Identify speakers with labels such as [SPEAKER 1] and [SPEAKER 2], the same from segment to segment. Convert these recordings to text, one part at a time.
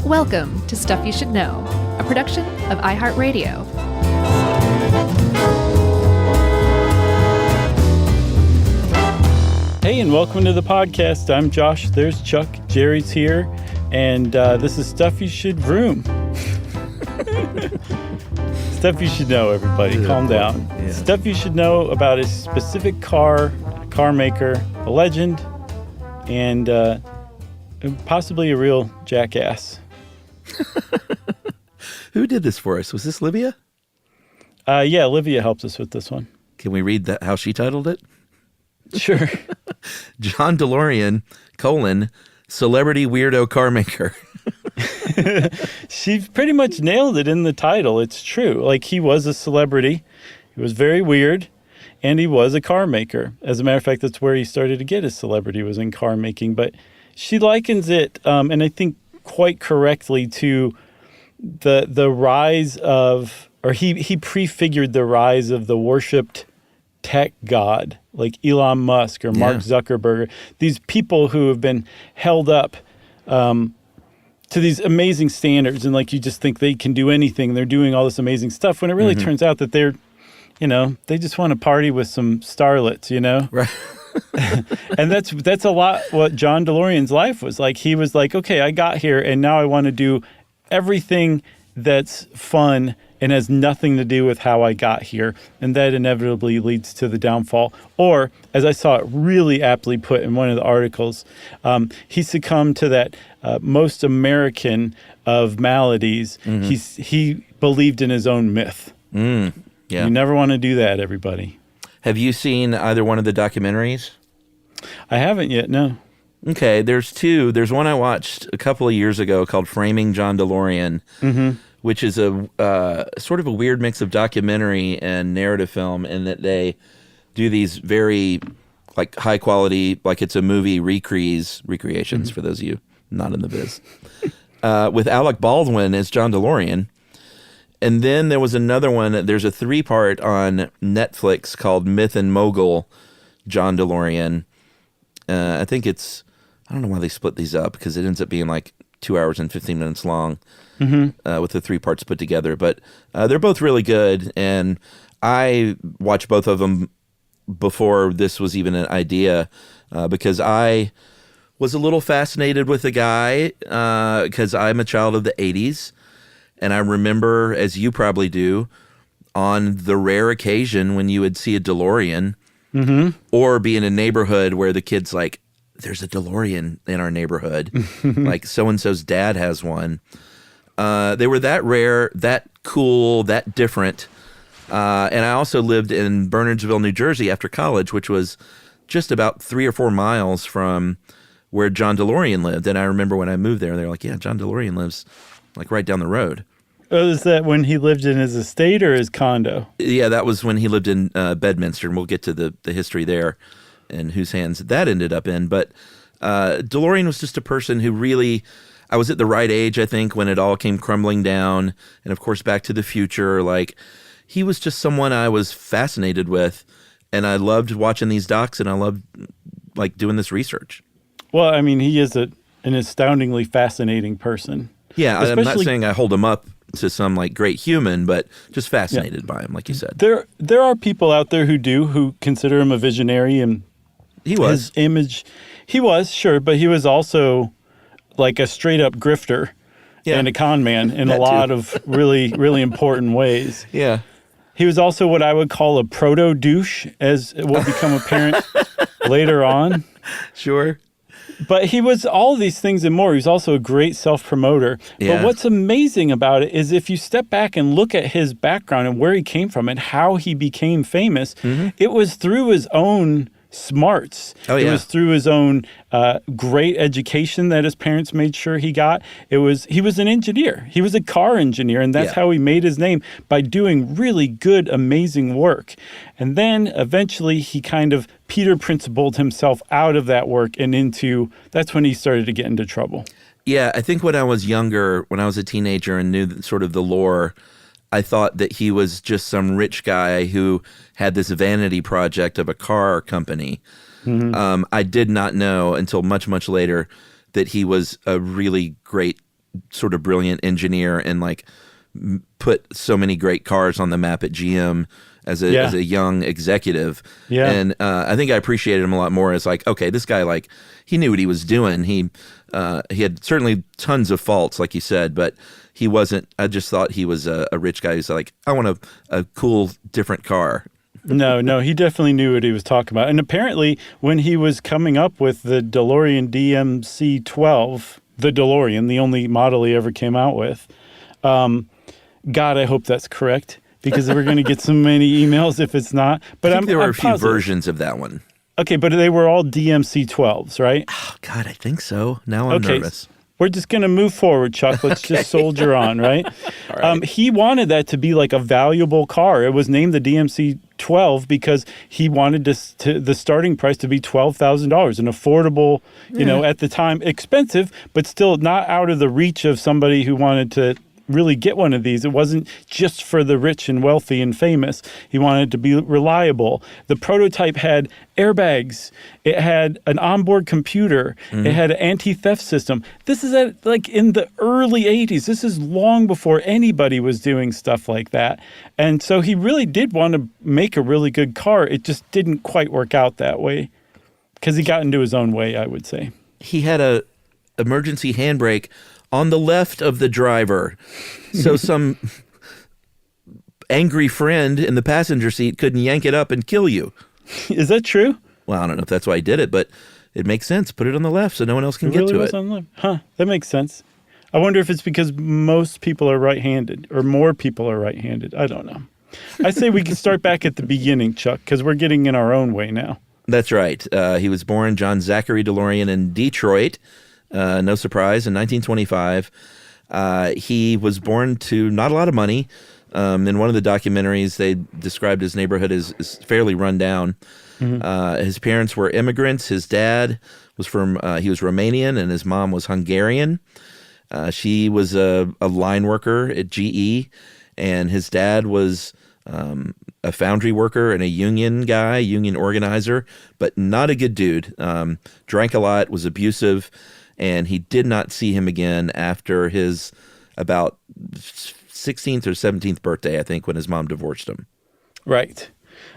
[SPEAKER 1] Welcome to Stuff You Should Know, a production of iHeartRadio.
[SPEAKER 2] Hey, and welcome to the podcast. I'm Josh. There's Chuck. Jerry's here. And this is Stuff You Should Room. Stuff you should know, everybody. Calm down. Yeah. Stuff you should know about a specific car maker, a legend, and possibly a real jackass.
[SPEAKER 3] Who did this for us? Was this Livia?
[SPEAKER 2] Yeah, Livia helped us with this one.
[SPEAKER 3] Can we read how she titled it?
[SPEAKER 2] Sure.
[SPEAKER 3] John DeLorean, celebrity weirdo car maker.
[SPEAKER 2] She pretty much nailed it in the title. It's true. Like, he was a celebrity. He was very weird, and he was a car maker. As a matter of fact, that's where he started to get his celebrity, was in car making. But she likens it, and I think quite correctly, to the rise of, or he prefigured the rise of the worshipped tech god, like Elon Musk or Mark Zuckerberg, these people who have been held up to these amazing standards, and like you just think they can do anything. They're doing all this amazing stuff when it really turns out that they're, they just want to party with some starlets,
[SPEAKER 3] Right.
[SPEAKER 2] And that's a lot what John DeLorean's life was like. He was like, okay, I got here and now I want to do everything that's fun and has nothing to do with how I got here. And that inevitably leads to the downfall. Or, as I saw it really aptly put in one of the articles, he succumbed to that most American of maladies. He believed in his own myth.
[SPEAKER 3] Yeah.
[SPEAKER 2] You never want to do that, everybody.
[SPEAKER 3] Have you seen either one of the documentaries?
[SPEAKER 2] I haven't yet, no.
[SPEAKER 3] Okay, there's two. There's one I watched a couple of years ago called Framing John DeLorean, which is a sort of a weird mix of documentary and narrative film, in that they do these very like high quality, like it's a movie recreations for those of you not in the biz, with Alec Baldwin as John DeLorean. And then there was another one. There's a 3-part on Netflix called Myth and Mogul, John DeLorean. I think I don't know why they split these up, because it ends up being like 2 hours and 15 minutes long with the 3 parts put together. But they're both really good. And I watched both of them before this was even an idea, because I was a little fascinated with the guy, because I'm a child of the 80s. And I remember, as you probably do, on the rare occasion when you would see a DeLorean or be in a neighborhood where the kid's like, there's a DeLorean in our neighborhood. Like, so-and-so's dad has one. They were that rare, that cool, that different. And I also lived in Bernardsville, New Jersey after college, which was just about 3 or 4 miles from where John DeLorean lived. And I remember when I moved there, they were like, yeah, John DeLorean lives like right down the road.
[SPEAKER 2] Oh, is that when he lived in his estate or his condo?
[SPEAKER 3] Yeah, that was when he lived in Bedminster, and we'll get to the history there and whose hands that ended up in. But DeLorean was just a person who really, I was at the right age, I think, when it all came crumbling down. And of course, Back to the Future, like, he was just someone I was fascinated with, and I loved watching these docs, and I loved like doing this research.
[SPEAKER 2] Well, I mean, he is an astoundingly fascinating person.
[SPEAKER 3] Yeah, I'm not saying I hold him up to some like great human, but just fascinated by him, like you said.
[SPEAKER 2] There are people out there who consider him a visionary, and
[SPEAKER 3] he was.
[SPEAKER 2] His image, he was, sure, but he was also like a straight up grifter and a con man in a lot of really, really important ways.
[SPEAKER 3] Yeah.
[SPEAKER 2] He was also what I would call a proto douche, as it will become apparent later on.
[SPEAKER 3] Sure.
[SPEAKER 2] But he was all of these things and more. He was also a great self-promoter. Yeah. But what's amazing about it is if you step back and look at his background and where he came from and how he became famous, it was through his own smarts.
[SPEAKER 3] Oh, yeah.
[SPEAKER 2] It was through his own great education that his parents made sure he got. He was an engineer. He was a car engineer, and that's how he made his name, by doing really good, amazing work. And then eventually he kind of Peter Principled himself out of that work and that's when he started to get into trouble.
[SPEAKER 3] Yeah, I think when I was younger, when I was a teenager and knew sort of the lore, I thought that he was just some rich guy who had this vanity project of a car company. I did not know until much, much later that he was a really great sort of brilliant engineer and like put so many great cars on the map at GM as a young executive. Yeah. And I think I appreciated him a lot more as like, okay, this guy, like, he knew what he was doing. He had certainly tons of faults, like you said, but he wasn't, I just thought he was a rich guy who's like, I want a cool, different car.
[SPEAKER 2] No, he definitely knew what he was talking about. And apparently when he was coming up with the DeLorean DMC-12, the DeLorean, the only model he ever came out with, God, I hope that's correct, because we're going to get so many emails if it's not. But
[SPEAKER 3] I think there were
[SPEAKER 2] I'm
[SPEAKER 3] a few
[SPEAKER 2] positive.
[SPEAKER 3] versions of that one.
[SPEAKER 2] Okay, but they were all DMC-12s, right?
[SPEAKER 3] Oh, God, I think so. Now I'm nervous.
[SPEAKER 2] We're just going to move forward, Chuck. Let's just soldier on, right?
[SPEAKER 3] All right.
[SPEAKER 2] He wanted that to be like a valuable car. It was named the DMC-12 because he wanted the starting price to be $12,000, an affordable, you know, at the time, expensive, but still not out of the reach of somebody who wanted to really get one of these. It wasn't just for the rich and wealthy and famous. He wanted it to be reliable. The prototype had airbags. It had an onboard computer. It had an anti-theft system. This is in the early 80s. This is long before anybody was doing stuff like that. And so he really did want to make a really good car. It just didn't quite work out that way because he got into his own way, I would say.
[SPEAKER 3] He had a emergency handbrake on the left of the driver, so some angry friend in the passenger seat couldn't yank it up and kill you.
[SPEAKER 2] Is that true?
[SPEAKER 3] Well, I don't know if that's why he did it, but it makes sense. Put it on the left so no one else can get to it.
[SPEAKER 2] On the left. Huh, that makes sense. I wonder if it's because most people are right-handed or more people are right-handed. I don't know. I say we can start back at the beginning, Chuck, because we're getting in our own way now.
[SPEAKER 3] That's right. He was born John Zachary DeLorean in Detroit. No surprise, in 1925. He was born to not a lot of money. In one of the documentaries, they described his neighborhood as fairly run down. His parents were immigrants. His dad was he was Romanian, and his mom was Hungarian. She was a line worker at GE, and his dad was a foundry worker and a union organizer, but not a good dude. Drank a lot, was abusive, and he did not see him again after his about 16th or 17th birthday, I think, when his mom divorced him.
[SPEAKER 2] Right.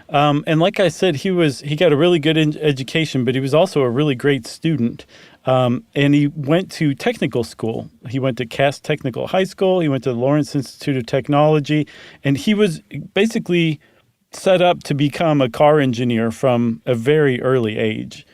[SPEAKER 2] And like I said, he got a really good education, but he was also a really great student. And he went to technical school. He went to Cass Technical High School. He went to the Lawrence Institute of Technology. And he was basically set up to become a car engineer from a very early age.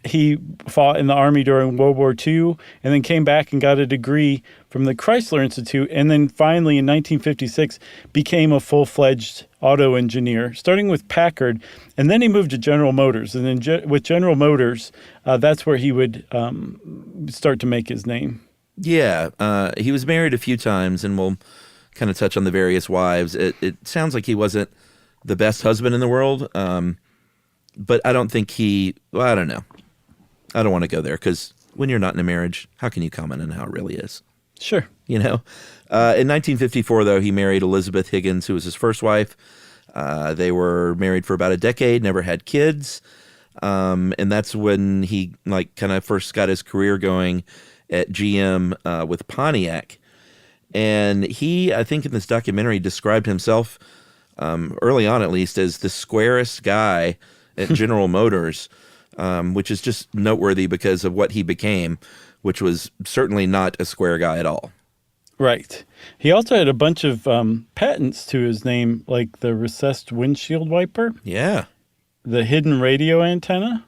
[SPEAKER 2] He fought in the Army during World War II and then came back and got a degree from the Chrysler Institute, and then finally in 1956 became a full-fledged auto engineer, starting with Packard, and then he moved to General Motors. And then with General Motors, that's where he would start to make his name.
[SPEAKER 3] Yeah, he was married a few times, and we'll kind of touch on the various wives. It sounds like he wasn't the best husband in the world, but I don't think I don't know. I don't want to go there because when you're not in a marriage, how can you comment on how it really is?
[SPEAKER 2] Sure.
[SPEAKER 3] You know? In 1954, though, he married Elizabeth Higgins, who was his first wife. They were married for about a decade, never had kids. And that's when he kind of first got his career going at GM with Pontiac. And he, I think in this documentary, described himself, early on at least, as the squarest guy at General Motors, which is just noteworthy because of what he became, which was certainly not a square guy at all.
[SPEAKER 2] Right. He also had a bunch of patents to his name, like the recessed windshield wiper.
[SPEAKER 3] Yeah.
[SPEAKER 2] The hidden radio antenna.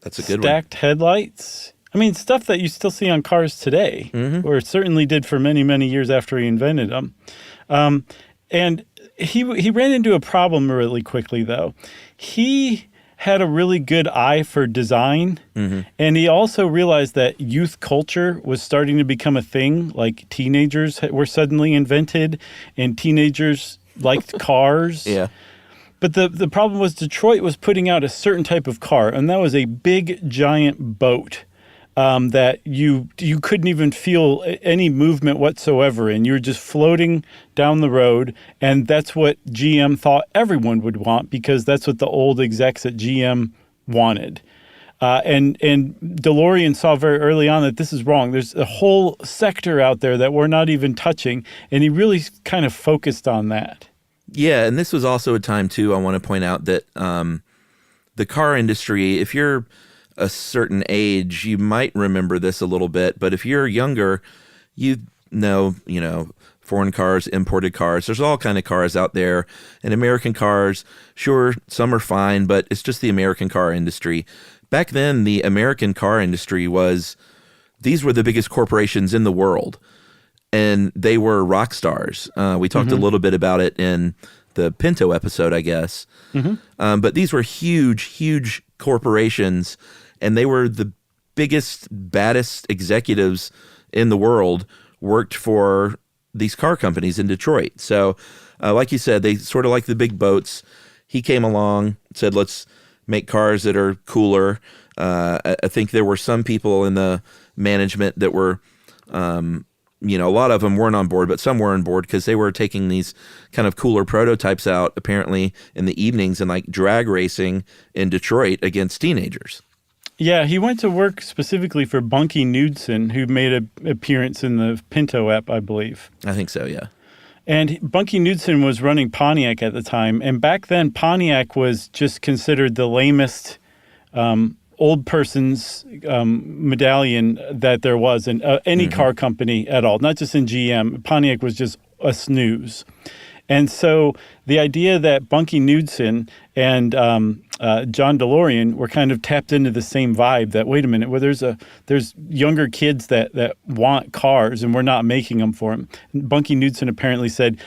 [SPEAKER 3] That's a good
[SPEAKER 2] Stacked headlights. I mean, stuff that you still see on cars today, or certainly did for many, many years after he invented them. And he ran into a problem really quickly, though. He had a really good eye for design, and he also realized that youth culture was starting to become a thing. Like teenagers were suddenly invented, and teenagers liked cars.
[SPEAKER 3] Yeah.
[SPEAKER 2] But the problem was Detroit was putting out a certain type of car, and that was a big, giant boat that you couldn't even feel any movement whatsoever in. You were just floating down the road, and that's what GM thought everyone would want because that's what the old execs at GM wanted. And DeLorean saw very early on that this is wrong. There's a whole sector out there that we're not even touching, and he really kind of focused on that.
[SPEAKER 3] Yeah, and this was also a time, too, I want to point out that the car industry, if you're a certain age, you might remember this a little bit, but if you're younger, you know, foreign cars, imported cars, there's all kind of cars out there, and American cars, sure, some are fine, but it's just the American car industry. Back then, the American car industry these were the biggest corporations in the world, and they were rock stars. We talked a little bit about it in the Pinto episode, I guess. But these were huge, huge corporations, and they were the biggest, baddest executives in the world, worked for these car companies in Detroit. So, like you said, they sort of like the big boats. He came along, said, let's make cars that are cooler. I think there were some people in the management that were, a lot of them weren't on board, but some were on board because they were taking these kind of cooler prototypes out, apparently, in the evenings and like drag racing in Detroit against teenagers.
[SPEAKER 2] Yeah, he went to work specifically for Bunky Knudsen, who made an appearance in the Pinto ep, I believe.
[SPEAKER 3] I think so, yeah.
[SPEAKER 2] And Bunky Knudsen was running Pontiac at the time. And back then, Pontiac was just considered the lamest old person's medallion that there was in any car company at all, not just in GM. Pontiac was just a snooze. And so the idea that Bunky Knudsen and John DeLorean were kind of tapped into the same vibe that, wait a minute, well, there's younger kids that want cars and we're not making them for them. Bunky Knudsen apparently said,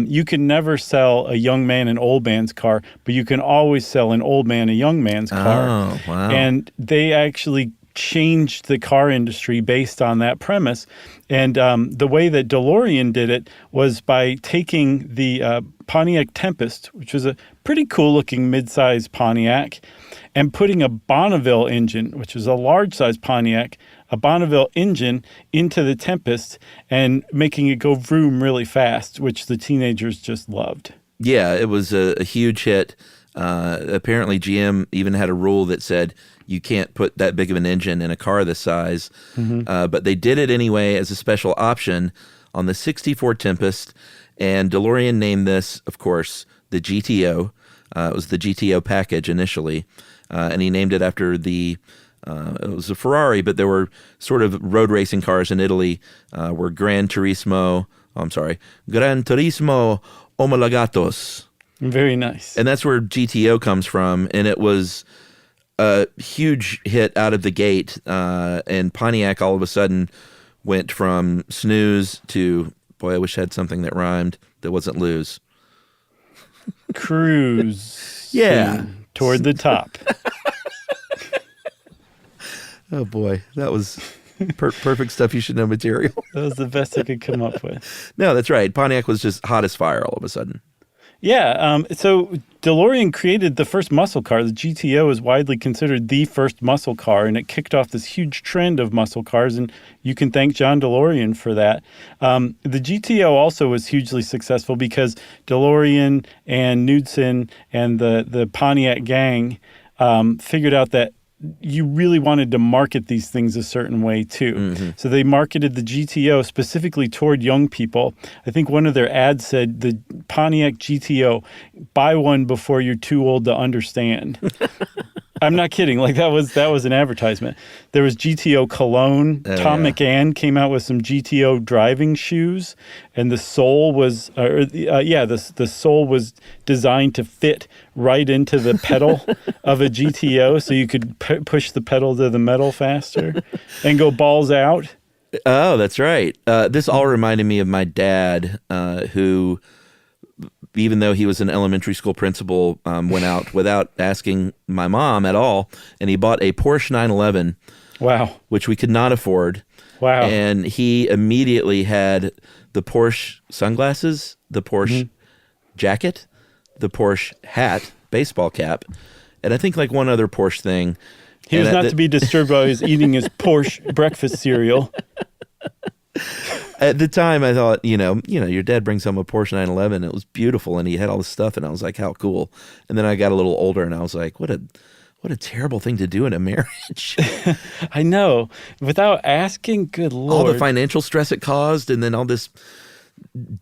[SPEAKER 2] you can never sell a young man an old man's car, but you can always sell an old man a young man's car.
[SPEAKER 3] Oh, wow.
[SPEAKER 2] And they actually changed the car industry based on that premise. And the way that DeLorean did it was by taking the Pontiac Tempest, which was a pretty cool-looking mid-size Pontiac, and putting a Bonneville engine, which was a large-size Pontiac, a Bonneville engine into the Tempest and making it go vroom really fast, which the teenagers just loved.
[SPEAKER 3] Yeah, it was a huge hit. Apparently, GM even had a rule that said you can't put that big of an engine in a car this size. But they did it anyway as a special option on the 64 Tempest. And DeLorean named this, of course, the GTO. It was the GTO package initially. And he named it after it was a Ferrari, but there were sort of road racing cars in Italy were Gran Turismo Homologatos.
[SPEAKER 2] Very nice.
[SPEAKER 3] And that's where GTO comes from. And it was a huge hit out of the gate. And Pontiac all of a sudden went from snooze to, boy, I wish I had something that rhymed that wasn't lose.
[SPEAKER 2] Cruise.
[SPEAKER 3] Yeah.
[SPEAKER 2] Toward the top.
[SPEAKER 3] Oh, boy. That was perfect stuff you should know material.
[SPEAKER 2] That was the best I could come up with.
[SPEAKER 3] No, that's right. Pontiac was just hot as fire all of a sudden.
[SPEAKER 2] Yeah, so DeLorean created the first muscle car. The GTO is widely considered the first muscle car, and it kicked off this huge trend of muscle cars, and you can thank John DeLorean for that. The GTO also was hugely successful because DeLorean and Knudsen and the Pontiac gang figured out that you really wanted to market these things a certain way too. So they marketed the GTO specifically toward young people. I think one of their ads said, the Pontiac GTO, buy one before you're too old to understand. I'm not kidding. Like that was an advertisement. There was GTO cologne. Tom McAnn came out with some GTO driving shoes, and the sole was, the sole was designed to fit right into the pedal of a GTO, so you could push the pedal to the metal faster and go balls out.
[SPEAKER 3] Oh, that's right. This all reminded me of my dad, who, even though he was an elementary school principal, went out without asking my mom at all, and he bought a Porsche 911.
[SPEAKER 2] Wow.
[SPEAKER 3] Which we could not afford.
[SPEAKER 2] Wow.
[SPEAKER 3] And he immediately had the Porsche sunglasses, the Porsche jacket, the Porsche hat, baseball cap, and I think like one other Porsche thing.
[SPEAKER 2] He was not to be disturbed while he was eating his Porsche breakfast cereal.
[SPEAKER 3] At the time, I thought, your dad brings home a Porsche 911. It was beautiful, and he had all this stuff, and I was like, how cool. And then I got a little older, and I was like, what a What a terrible thing to do in a marriage.
[SPEAKER 2] I know. Without asking, good Lord.
[SPEAKER 3] All the financial stress it caused, and then all this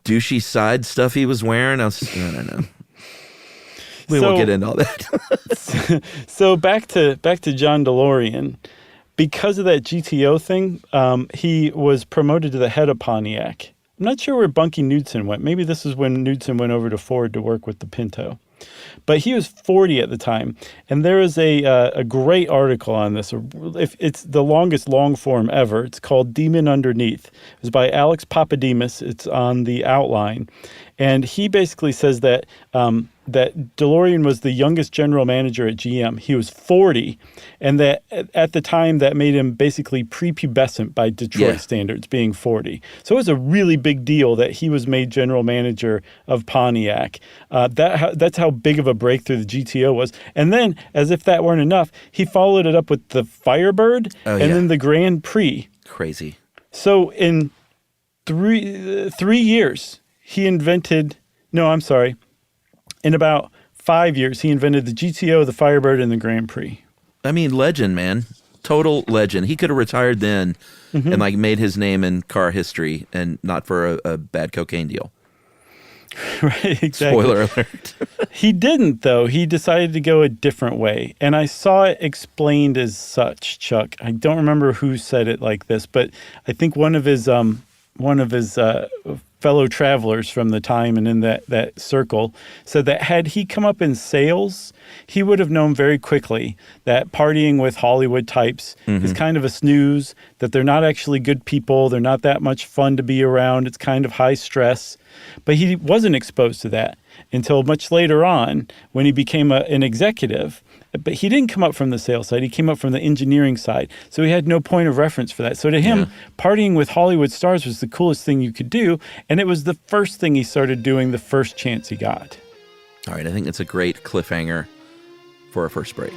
[SPEAKER 3] douchey side stuff he was wearing. I don't know. We won't get into all that.
[SPEAKER 2] So back to John DeLorean. Because of that GTO thing, he was promoted to the head of Pontiac. I'm not sure where Bunky Knudsen went. Maybe this is when Knudsen went over to Ford to work with the Pinto. But he was 40 at the time, and there is a great article on this. It's the longest long form ever. It's called Demon Underneath. It was by Alex Papademos. It's on the outline. And he basically says that that DeLorean was the youngest general manager at GM. He was 40, and that at the time that made him basically prepubescent by Detroit standards, being 40. So it was a really big deal that he was made general manager of Pontiac. That's how big of a breakthrough the GTO was. And then, as if that weren't enough, he followed it up with the Firebird then the Grand Prix.
[SPEAKER 3] Crazy.
[SPEAKER 2] So in 3 years, he invented, in about 5 years, he invented the GTO, the Firebird, and the Grand Prix.
[SPEAKER 3] I mean, legend, man. Total legend. He could have retired then and made his name in car history and not for a bad cocaine deal.
[SPEAKER 2] Right, exactly.
[SPEAKER 3] Spoiler alert.
[SPEAKER 2] He didn't, though. He decided to go a different way. And I saw it explained as such, Chuck. I don't remember who said it like this, but I think one of his fellow travelers from the time and in that circle said that had he come up in sales, he would have known very quickly that partying with Hollywood types is kind of a snooze, that they're not actually good people, they're not that much fun to be around, it's kind of high stress. But he wasn't exposed to that until much later on when he became an executive. But he didn't come up from the sales side. He came up from the engineering side. So he had no point of reference for that. So to him, partying with Hollywood stars was the coolest thing you could do. And it was the first thing he started doing the first chance he got.
[SPEAKER 3] All right, I think it's a great cliffhanger for our first break.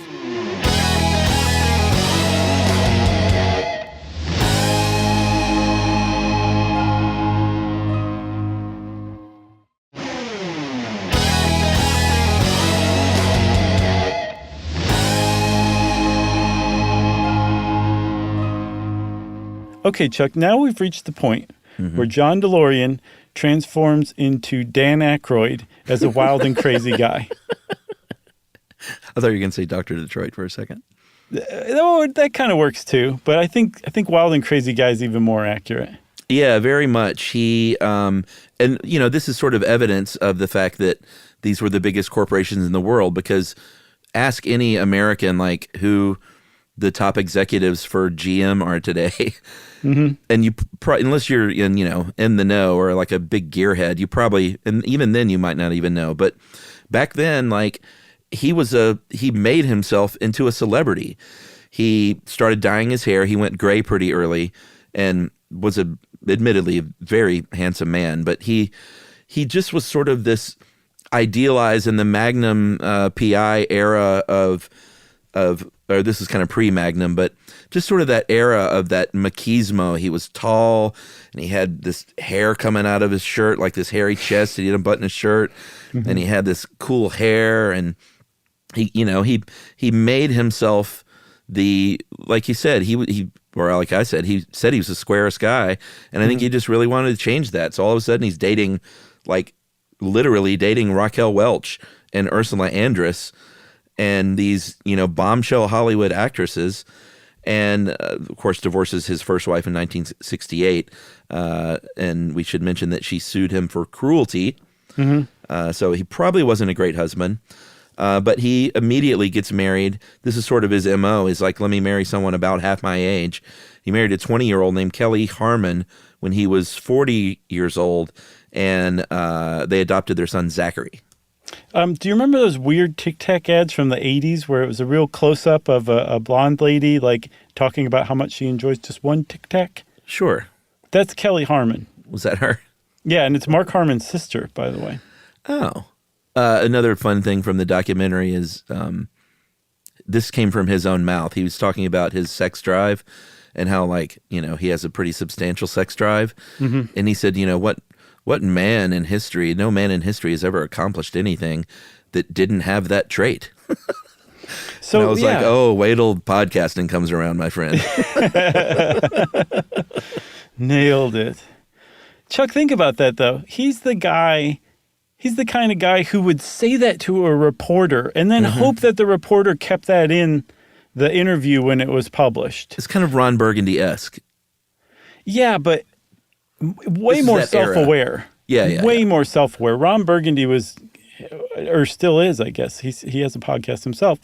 [SPEAKER 2] Okay, Chuck, now we've reached the point where John DeLorean transforms into Dan Aykroyd as a wild and crazy guy.
[SPEAKER 3] I thought you were going to say Dr. Detroit for a second.
[SPEAKER 2] Oh, that kind of works too, but I think wild and crazy guy is even more accurate.
[SPEAKER 3] Yeah, very much. He and this is sort of evidence of the fact that these were the biggest corporations in the world, because ask any American who the top executives for GM are today. And you unless you're in the know or like a big gearhead, you probably, and even then you might not even know. But back then, he made himself into a celebrity. He started dyeing his hair. He went gray pretty early and was admittedly a very handsome man. But he just was sort of this idealized in the Magnum PI era of or this is kind of pre-Magnum, but just sort of that era of that machismo. He was tall, and he had this hair coming out of his shirt, like this hairy chest, and he didn't button his shirt, and he had this cool hair, and he made himself like you said, or like I said, he said he was the squarest guy, and I think he just really wanted to change that. So all of a sudden he's dating, literally dating Raquel Welch and Ursula Andress, and these, bombshell Hollywood actresses, and of course divorces his first wife in 1968. And we should mention that she sued him for cruelty. So he probably wasn't a great husband. But he immediately gets married. This is sort of his MO, is let me marry someone about half my age. He married a 20-year-old named Kelly Harmon when he was 40 years old, and they adopted their son, Zachary.
[SPEAKER 2] Do you remember those weird Tic Tac ads from the 80s where it was a real close-up of a blonde lady, talking about how much she enjoys just one Tic Tac?
[SPEAKER 3] Sure.
[SPEAKER 2] That's Kelly Harmon.
[SPEAKER 3] Was that her?
[SPEAKER 2] Yeah, and it's Mark Harmon's sister, by the way.
[SPEAKER 3] Oh. Another fun thing from the documentary is this came from his own mouth. He was talking about his sex drive and how, he has a pretty substantial sex drive. And he said, what man in history, no man in history has ever accomplished anything that didn't have that trait.
[SPEAKER 2] So
[SPEAKER 3] and I was like, oh, wait till podcasting comes around, my friend.
[SPEAKER 2] Nailed it. Chuck, think about that, though. He's the kind of guy who would say that to a reporter and then hope that the reporter kept that in the interview when it was published.
[SPEAKER 3] It's kind of Ron Burgundy-esque.
[SPEAKER 2] Yeah, but way more self-aware. Way more self-aware. Ron Burgundy was, or still is, I guess. He has a podcast himself.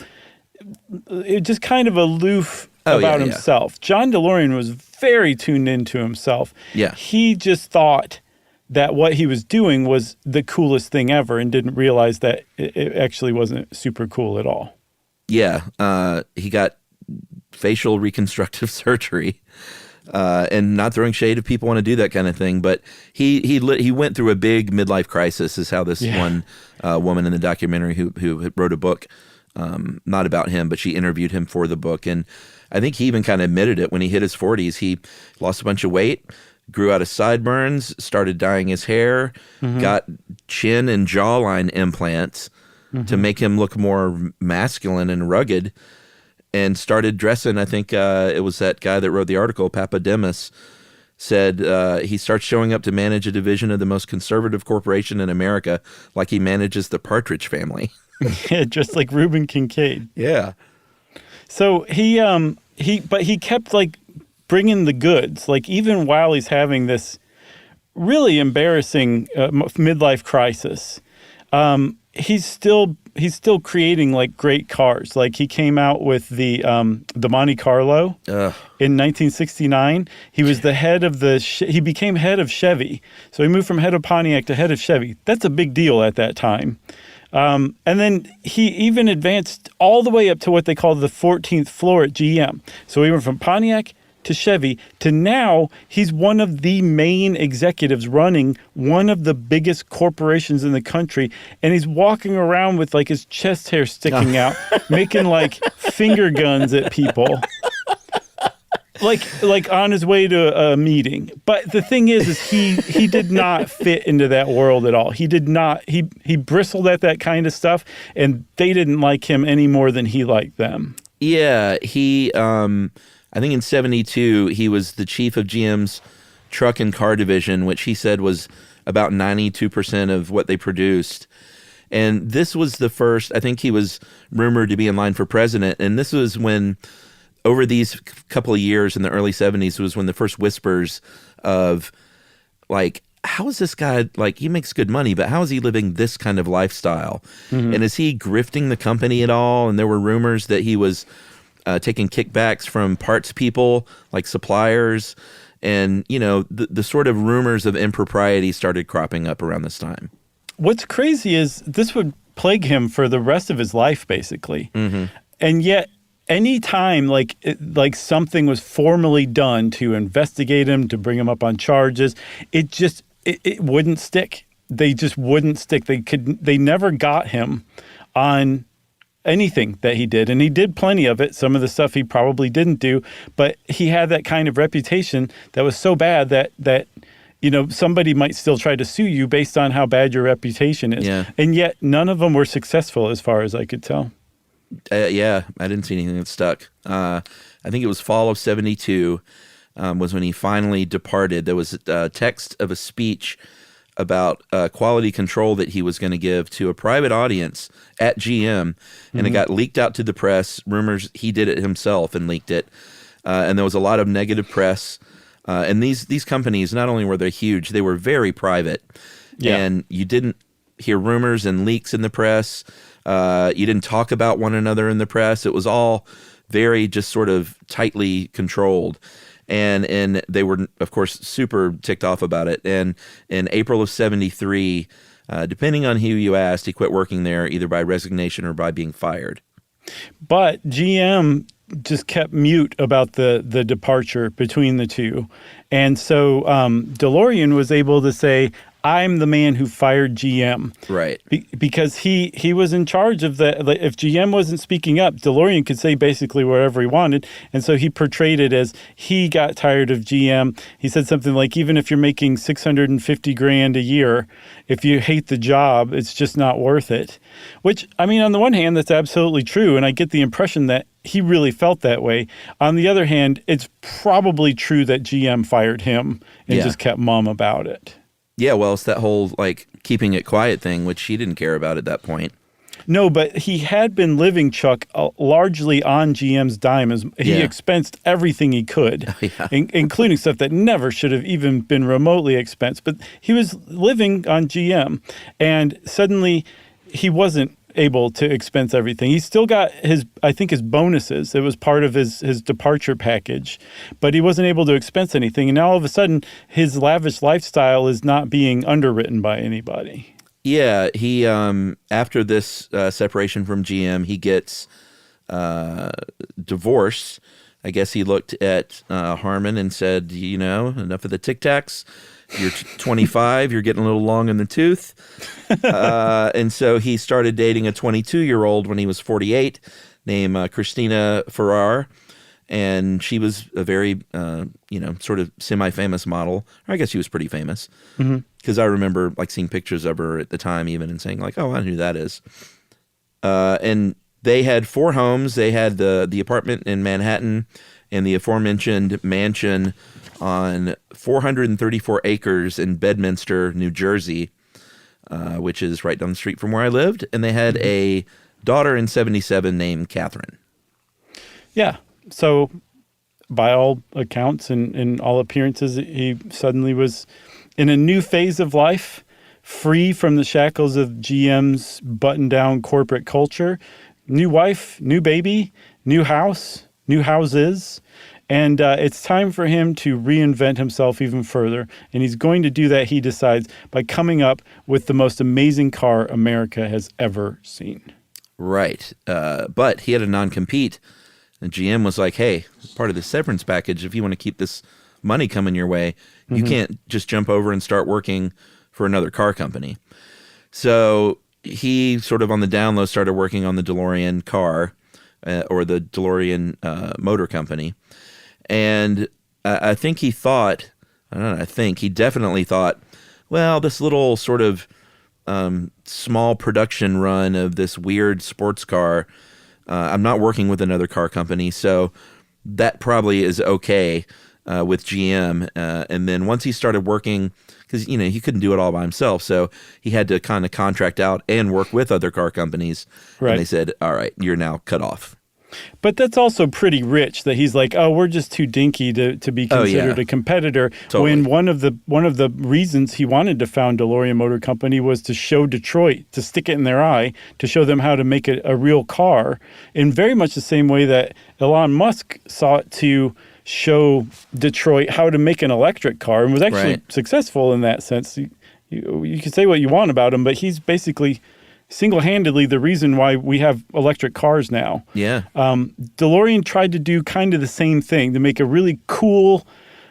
[SPEAKER 2] It just kind of aloof about himself. John DeLorean was very tuned into himself.
[SPEAKER 3] Yeah. He
[SPEAKER 2] just thought that what he was doing was the coolest thing ever and didn't realize that it actually wasn't super cool at all.
[SPEAKER 3] Yeah. He got facial reconstructive surgery. And not throwing shade if people want to do that kind of thing, but he went through a big midlife crisis, is how this one woman in the documentary who wrote a book, not about him, but she interviewed him for the book. And I think he even kind of admitted it when he hit his 40s. He lost a bunch of weight, grew out of sideburns, started dyeing his hair, got chin and jawline implants to make him look more masculine and rugged. And started dressing, I think it was that guy that wrote the article, Papademos, said he starts showing up to manage a division of the most conservative corporation in America like he manages the Partridge Family.
[SPEAKER 2] Yeah, just like Reuben Kincaid.
[SPEAKER 3] Yeah.
[SPEAKER 2] So he kept like bringing the goods, like even while he's having this really embarrassing midlife crisis. He's still creating like great cars. Like he came out with the Monte Carlo in 1969. He was the head of he became head of Chevy. So he moved from head of Pontiac to head of Chevy. That's a big deal at that time. And then he even advanced all the way up to what they call the 14th floor at GM. So he went from Pontiac to Chevy to now he's one of the main executives running one of the biggest corporations in the country, and he's walking around with like his chest hair sticking out, making like finger guns at people. Like on his way to a meeting. But the thing is he did not fit into that world at all. He did not. He bristled at that kind of stuff, and they didn't like him any more than he liked them.
[SPEAKER 3] Yeah, I think in 1972, he was the chief of GM's truck and car division, which he said was about 92% of what they produced. And this was the first, I think he was rumored to be in line for president. And this was when, over these couple of years in the early 70s, was when the first whispers of, like, how is this guy, like, he makes good money, but how is he living this kind of lifestyle? And is he grifting the company at all? And there were rumors that he was taking kickbacks from parts people, like suppliers, and the sort of rumors of impropriety started cropping up around this time.
[SPEAKER 2] What's crazy is this would plague him for the rest of his life, basically. And yet, anytime like something was formally done to investigate him, to bring him up on charges, it wouldn't stick. They just wouldn't stick. They never got him on anything that he did. And he did plenty of it. Some of the stuff he probably didn't do, but he had that kind of reputation that was so bad that somebody might still try to sue you based on how bad your reputation is.
[SPEAKER 3] Yeah.
[SPEAKER 2] And yet none of them were successful as far as I could tell.
[SPEAKER 3] Yeah, I didn't see anything that stuck. I think it was fall of 1972 was when he finally departed. There was a text of a speech about quality control that he was going to give to a private audience at GM, and it got leaked out to the press. Rumors he did it himself and leaked it, and there was a lot of negative press. And these companies, not only were they huge, they were very private, and you didn't hear rumors and leaks in the press. You didn't talk about one another in the press. It was all very just sort of tightly controlled. And they were, of course, super ticked off about it. And in April of 1973, depending on who you asked, he quit working there either by resignation or by being fired.
[SPEAKER 2] But GM just kept mute about the departure between the two. And so DeLorean was able to say, I'm the man who fired GM.
[SPEAKER 3] Right.
[SPEAKER 2] Because he was in charge of if GM wasn't speaking up, DeLorean could say basically whatever he wanted. And so he portrayed it as he got tired of GM. He said something like, even if you're making $650,000 a year, if you hate the job, it's just not worth it. Which, I mean, on the one hand, that's absolutely true. And I get the impression that he really felt that way. On the other hand, it's probably true that GM fired him and just kept mum about it.
[SPEAKER 3] Yeah, well, it's that whole, like, keeping it quiet thing, which he didn't care about at that point.
[SPEAKER 2] No, but he had been living, Chuck, largely on GM's dime. He expensed everything he could, including stuff that never should have even been remotely expensed. But he was living on GM, and suddenly he wasn't able to expense everything. He still got his bonuses. It was part of his departure package, but he wasn't able to expense anything. And now all of a sudden, his lavish lifestyle is not being underwritten by anybody.
[SPEAKER 3] Yeah, he after this separation from GM, he gets divorced. I guess he looked at Harmon and said, enough of the Tic Tacs. You're 25. You're getting a little long in the tooth. And so he started dating a 22-year-old when he was 48 named Christina Ferrar. And she was a very, sort of semi-famous model. I guess she was pretty famous. Because I remember like seeing pictures of her at the time even and saying like, oh, I know who that is. And they had 4 homes. They had the apartment in Manhattan and the aforementioned mansion on 434 acres in Bedminster, New Jersey, which is right down the street from where I lived. And they had a daughter in 77 named Catherine.
[SPEAKER 2] Yeah. So by all accounts and in all appearances, he suddenly was in a new phase of life, free from the shackles of GM's button-down corporate culture. New wife, new baby, new house, new houses. And it's time for him to reinvent himself even further. And he's going to do that, he decides, by coming up with the most amazing car America has ever seen.
[SPEAKER 3] Right. But he had a non-compete. And GM was like, hey, part of the severance package, if you want to keep this money coming your way, you can't just jump over and start working for another car company. So he sort of on the down low started working on the DeLorean car or the DeLorean motor company. And I think he thought, he definitely thought, well, this little sort of small production run of this weird sports car, I'm not working with another car company, so that probably is okay with GM. And then once he started working, because, he couldn't do it all by himself, so he had to kind of contract out and work with other car companies. Right. And they said, all right, you're now cut off.
[SPEAKER 2] But that's also pretty rich that he's like, oh, we're just too dinky to be considered a competitor. Totally. When one of the reasons he wanted to found DeLorean Motor Company was to show Detroit, to stick it in their eye, to show them how to make a real car, in very much the same way that Elon Musk sought to show Detroit how to make an electric car and was actually successful in that sense. You can say what you want about him, but he's basically single-handedly the reason why we have electric cars now. Yeah. DeLorean tried to do kind of the same thing, to make a really cool,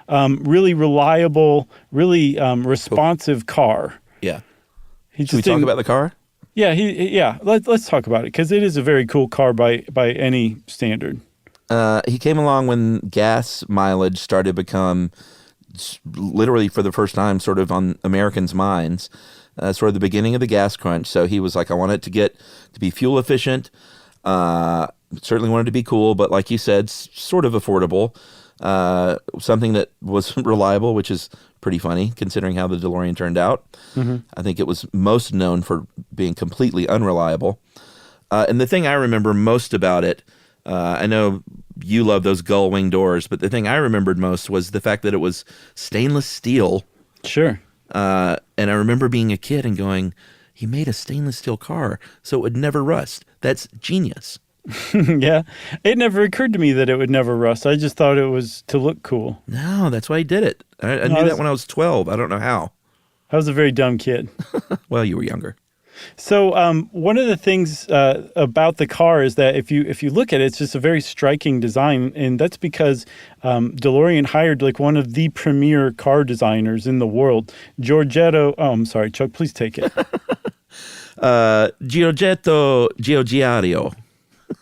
[SPEAKER 2] really reliable, really responsive car.
[SPEAKER 3] Yeah. Should we talk about the car?
[SPEAKER 2] Yeah. Let's talk about it, because it is a very cool car by any standard.
[SPEAKER 3] He came along when gas mileage started to become literally for the first time sort of on Americans' minds. Sort of the beginning of the gas crunch. So he was like, I want it to be fuel efficient. Certainly wanted to be cool, but like you said, sort of affordable. Something that was reliable, which is pretty funny considering how the DeLorean turned out. I think it was most known for being completely unreliable. And the thing I remember most about it, I know you love those gull wing doors, but the thing I remembered most was the fact that it was stainless steel.
[SPEAKER 2] Sure.
[SPEAKER 3] And I remember being a kid and going, he made a stainless steel car so it would never rust. That's genius.
[SPEAKER 2] Yeah. It never occurred to me that it would never rust. I just thought it was to look cool.
[SPEAKER 3] No, that's why he did it. I knew that when I was 12. I don't know how.
[SPEAKER 2] I was a very dumb kid.
[SPEAKER 3] Well, you were younger.
[SPEAKER 2] So one of the things about the car is that if you look at it, it's just a very striking design, and that's because DeLorean hired like one of the premier car designers in the world, Giorgetto. Oh, I'm sorry, Chuck. Please take it.
[SPEAKER 3] Giorgetto.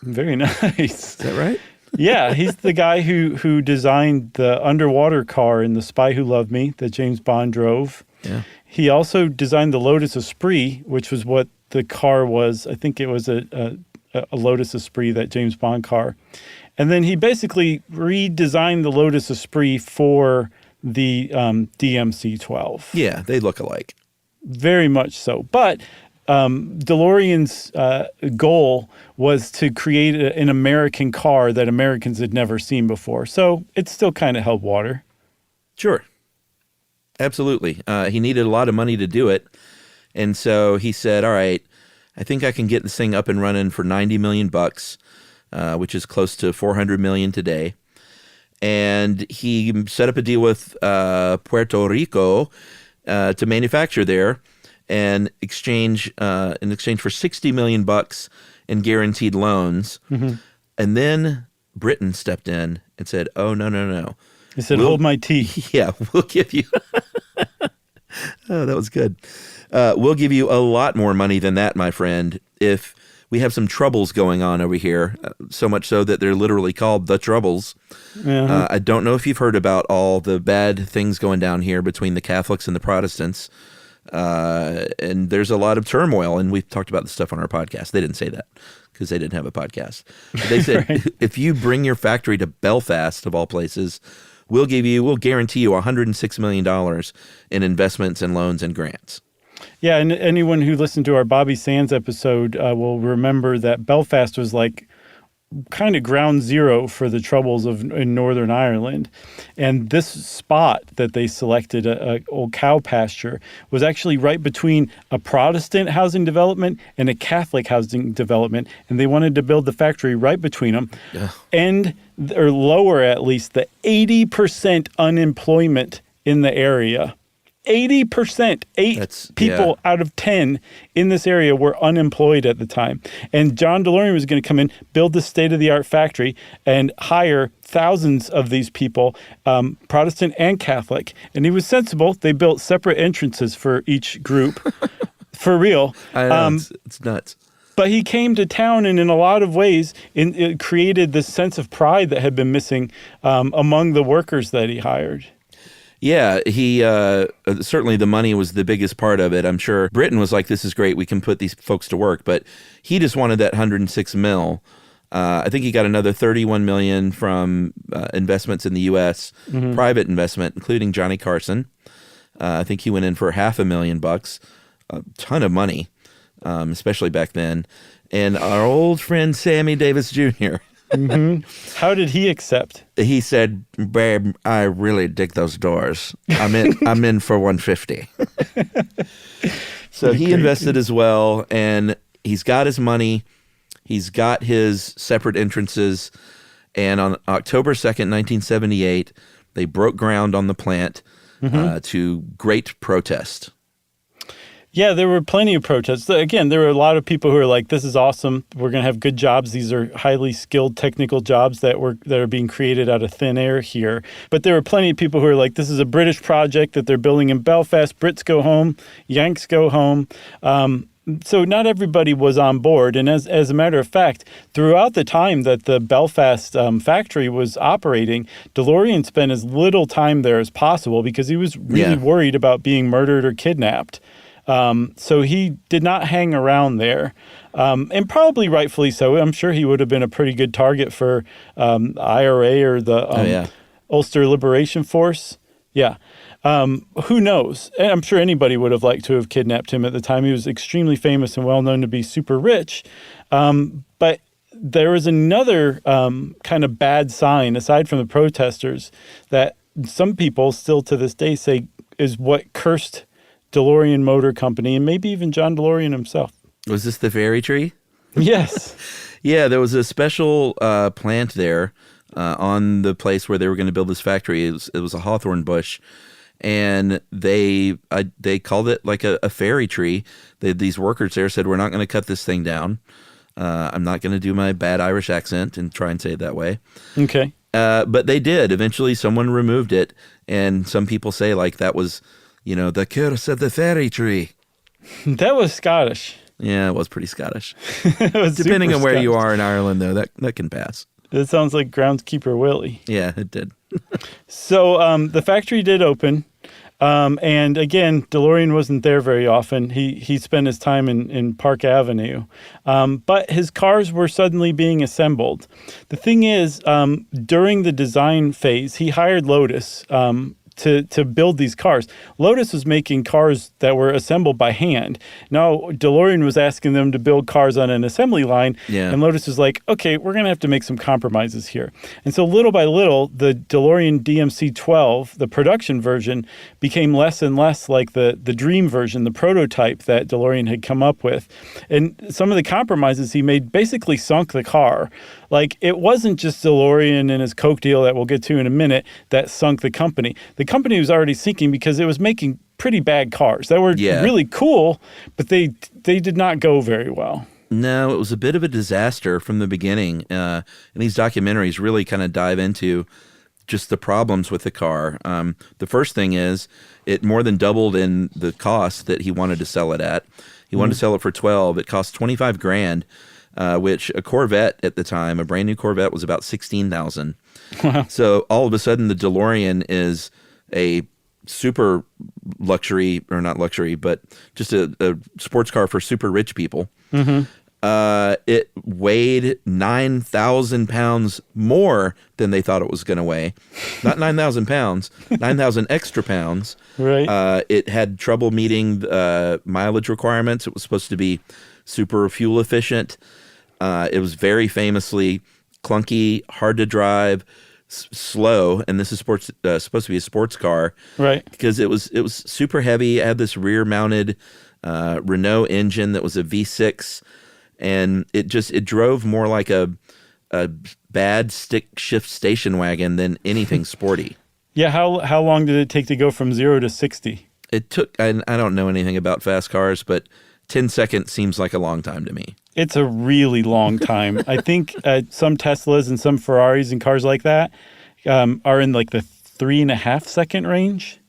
[SPEAKER 2] Very nice.
[SPEAKER 3] Is that right?
[SPEAKER 2] Yeah, he's the guy who designed the underwater car in The Spy Who Loved Me that James Bond drove.
[SPEAKER 3] Yeah.
[SPEAKER 2] He also designed the Lotus Esprit, which was what the car was. I think it was a Lotus Esprit, that James Bond car. And then he basically redesigned the Lotus Esprit for the DMC-12.
[SPEAKER 3] Yeah, they look alike.
[SPEAKER 2] Very much so. But DeLorean's goal was to create an American car that Americans had never seen before. So it still kind of held water.
[SPEAKER 3] Sure. Absolutely. He needed a lot of money to do it. And so he said, all right, I think I can get this thing up and running for $90 million, which is close to $400 million today. And he set up a deal with Puerto Rico to manufacture there, and in exchange for $60 million in guaranteed loans. Mm-hmm. And then Britain stepped in and said, oh, no.
[SPEAKER 2] He said, hold my tea.
[SPEAKER 3] Yeah, we'll give you. Oh, that was good. We'll give you a lot more money than that, my friend, if we have some troubles going on over here, so much so that they're literally called the Troubles. Uh-huh. I don't know if you've heard about all the bad things going down here between the Catholics and the Protestants. And there's a lot of turmoil, and we've talked about this stuff on our podcast. They didn't say that because they didn't have a podcast. But they said, right. If you bring your factory to Belfast, of all places, we'll guarantee you $106 million in investments and loans and grants.
[SPEAKER 2] Yeah, and anyone who listened to our Bobby Sands episode will remember that Belfast was like kind of ground zero for the troubles in Northern Ireland. And this spot that they selected, a old cow pasture, was actually right between a Protestant housing development and a Catholic housing development. And they wanted to build the factory right between them. Yeah. Or lower at least the 80% unemployment in the area. 80%, people out of 10 in this area were unemployed at the time. And John DeLorean was going to come in, build this state-of-the-art factory, and hire thousands of these people, Protestant and Catholic. And he was sensible. They built separate entrances for each group. For real.
[SPEAKER 3] I know, it's nuts.
[SPEAKER 2] But he came to town, and in a lot of ways, it created this sense of pride that had been missing among the workers that he hired.
[SPEAKER 3] Yeah, he certainly the money was the biggest part of it. I'm sure Britain was like, this is great, we can put these folks to work. But he just wanted that 106 mil. I think he got another 31 million from investments in the U.S., mm-hmm. private investment, including Johnny Carson. I think he went in for $500,000, a ton of money, especially back then. And our old friend Sammy Davis Jr.,
[SPEAKER 2] mm-hmm. How did he accept?
[SPEAKER 3] He said, "Babe, I really dig those doors. I'm in for 150." So he invested as well, and he's got his money. He's got his separate entrances, and on October 2nd, 1978, they broke ground on the plant mm-hmm. To great protest.
[SPEAKER 2] Yeah, there were plenty of protests. Again, there were a lot of people who were like, this is awesome. We're going to have good jobs. These are highly skilled technical jobs that are being created out of thin air here. But there were plenty of people who were like, this is a British project that they're building in Belfast. Brits go home. Yanks go home. So not everybody was on board. And as a matter of fact, throughout the time that the Belfast factory was operating, DeLorean spent as little time there as possible because he was really worried about being murdered or kidnapped. So he did not hang around there, and probably rightfully so. I'm sure he would have been a pretty good target for IRA or the Ulster Liberation Force. Yeah. Who knows? And I'm sure anybody would have liked to have kidnapped him at the time. He was extremely famous and well known to be super rich. But there was another kind of bad sign, aside from the protesters, that some people still to this day say is what cursed DeLorean Motor Company, and maybe even John DeLorean himself.
[SPEAKER 3] Was this the fairy tree?
[SPEAKER 2] Yes.
[SPEAKER 3] Yeah, there was a special plant there on the place where they were going to build this factory. It was a hawthorn bush, and they called it like a fairy tree. These workers there said, we're not going to cut this thing down. I'm not going to do my bad Irish accent and try and say it that way.
[SPEAKER 2] Okay.
[SPEAKER 3] But they did. Eventually, someone removed it, and some people say like that was, the curse of the fairy tree.
[SPEAKER 2] That was Scottish.
[SPEAKER 3] Yeah, it was pretty Scottish.
[SPEAKER 2] It was
[SPEAKER 3] Depending on where
[SPEAKER 2] super
[SPEAKER 3] you
[SPEAKER 2] Scottish.
[SPEAKER 3] are in Ireland, though, that can pass.
[SPEAKER 2] It sounds like Groundskeeper Willie.
[SPEAKER 3] Yeah, it did.
[SPEAKER 2] So the factory did open. And again, DeLorean wasn't there very often. He spent his time in Park Avenue. But his cars were suddenly being assembled. The thing is, during the design phase, he hired Lotus to build these cars. Lotus was making cars that were assembled by hand. Now, DeLorean was asking them to build cars on an assembly line, and Lotus was like, okay, we're going to have to make some compromises here. And so little by little, the DeLorean DMC-12, the production version, became less and less like the dream version, the prototype that DeLorean had come up with. And some of the compromises he made basically sunk the car. Like, it wasn't just DeLorean and his Coke deal that we'll get to in a minute that sunk the company. The company was already sinking because it was making pretty bad cars that were really cool, but they did not go very well.
[SPEAKER 3] No, it was a bit of a disaster from the beginning. And these documentaries really kind of dive into just the problems with the car. The first thing is it more than doubled in the cost that he wanted to sell it at. He wanted to sell it for $12. It cost $25,000. Which a Corvette at the time, a brand new Corvette, was about $16,000. Wow. So all of a sudden, the DeLorean is a super luxury, or not luxury, but just a sports car for super rich people. Mm-hmm. It weighed 9,000 pounds more than they thought it was going to weigh. Not 9,000 pounds, 9,000 extra pounds.
[SPEAKER 2] Right.
[SPEAKER 3] It had trouble meeting mileage requirements. It was supposed to be super fuel efficient. It was very famously clunky, hard to drive, slow, and this is supposed to be a sports car, right? Because it was super heavy. It had this rear-mounted Renault engine that was a V6, and it drove more like a bad stick shift station wagon than anything sporty.
[SPEAKER 2] Yeah, how long did it take to go from 0 to 60?
[SPEAKER 3] It took. I don't know anything about fast cars, but 10 seconds seems like a long time to me.
[SPEAKER 2] It's a really long time. I think some Teslas and some Ferraris and cars like that are in like the 3.5 second range.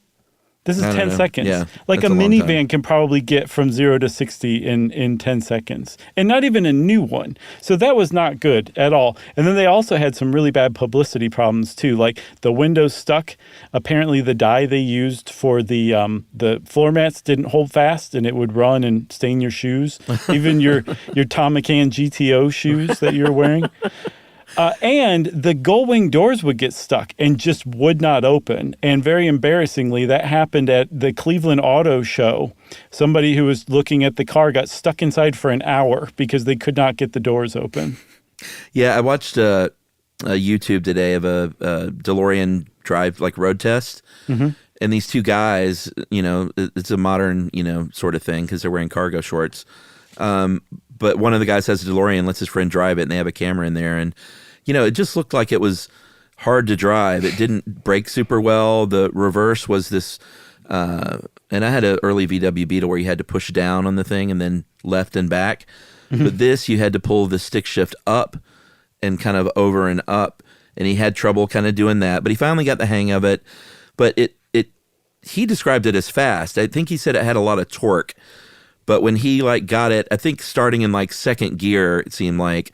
[SPEAKER 2] This is 10 seconds. Yeah, like a minivan can probably get from 0 to 60 in 10 seconds. And not even a new one. So that was not good at all. And then they also had some really bad publicity problems too. Like the windows stuck. Apparently the dye they used for the floor mats didn't hold fast and it would run and stain your shoes. Even your Tom McCann GTO shoes that you're wearing. And the gull-wing doors would get stuck and just would not open. And very embarrassingly, that happened at the Cleveland Auto Show. Somebody who was looking at the car got stuck inside for an hour because they could not get the doors open.
[SPEAKER 3] Yeah, I watched a YouTube today of a DeLorean drive, like road test. Mm-hmm. And these two guys, it's a modern, sort of thing because they're wearing cargo shorts. But one of the guys has a DeLorean, lets his friend drive it, and they have a camera in there. And, it just looked like it was hard to drive. It didn't brake super well. The reverse was this, and I had an early VW Beetle where you had to push down on the thing and then left and back. Mm-hmm. But this, you had to pull the stick shift up and kind of over and up. And he had trouble kind of doing that. But he finally got the hang of it. But he described it as fast. I think he said it had a lot of torque. But when he got it, I think starting in second gear, it seemed like,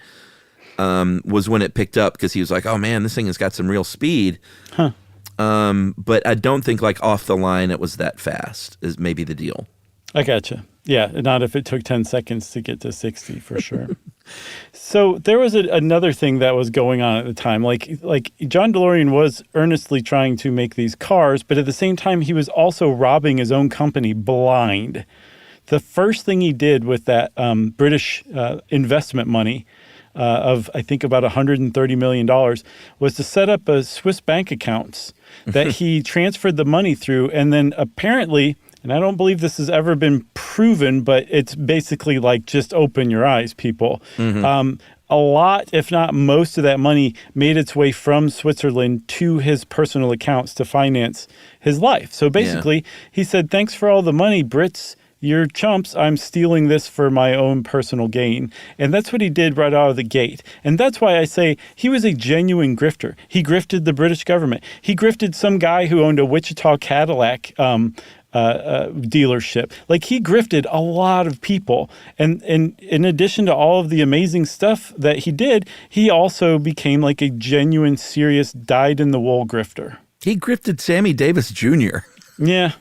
[SPEAKER 3] was when it picked up because he was like, oh man, this thing has got some real speed. Huh. But I don't think off the line it was that fast is maybe the deal.
[SPEAKER 2] I gotcha. Yeah, not if it took 10 seconds to get to 60 for sure. So there was another thing that was going on at the time. Like John DeLorean was earnestly trying to make these cars, but at the same time, he was also robbing his own company blind. The first thing he did with that British investment money of, I think, about $130 million was to set up a Swiss bank accounts that he transferred the money through. And then apparently, and I don't believe this has ever been proven, but it's basically just open your eyes, people. Mm-hmm. a lot, if not most of that money made its way from Switzerland to his personal accounts to finance his life. So basically, he said, thanks for all the money, Brits. You're chumps. I'm stealing this for my own personal gain. And that's what he did right out of the gate. And that's why I say he was a genuine grifter. He grifted the British government. He grifted some guy who owned a Wichita Cadillac dealership. Like, he grifted a lot of people. And in addition to all of the amazing stuff that he did, he also became like a genuine, serious, dyed-in-the-wool grifter.
[SPEAKER 3] He grifted Sammy Davis Jr.
[SPEAKER 2] Yeah.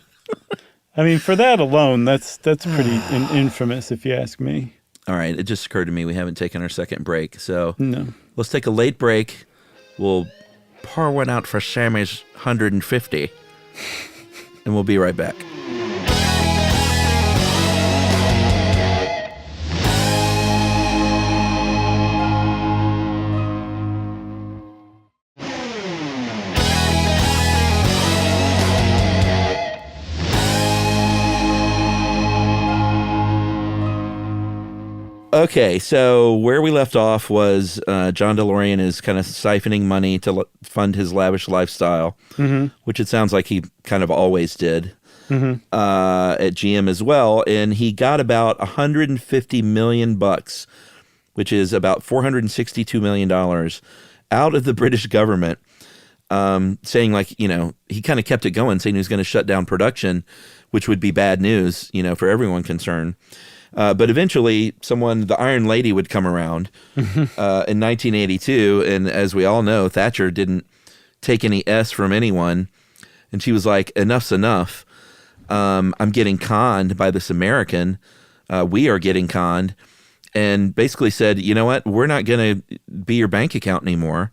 [SPEAKER 2] I mean, for that alone, that's pretty infamous, if you ask me.
[SPEAKER 3] All right. It just occurred to me we haven't taken our second break. So
[SPEAKER 2] No.
[SPEAKER 3] let's take a late break. We'll pour one out for Sammy's 150. And we'll be right back. Okay, so where we left off was John DeLorean is kind of siphoning money to fund his lavish lifestyle, which it sounds like he kind of always did at GM as well. And he got about $150 million, which is about $462 million out of the British government, saying like, you know, he kind of kept it going, saying he was going to shut down production, which would be bad news, you know, for everyone concerned. But eventually, the Iron Lady would come around in 1982. And as we all know, Thatcher didn't take any S from anyone. And she was like, enough's enough. I'm getting conned by this American. We are getting conned. And basically said, you know what? We're not going to be your bank account anymore.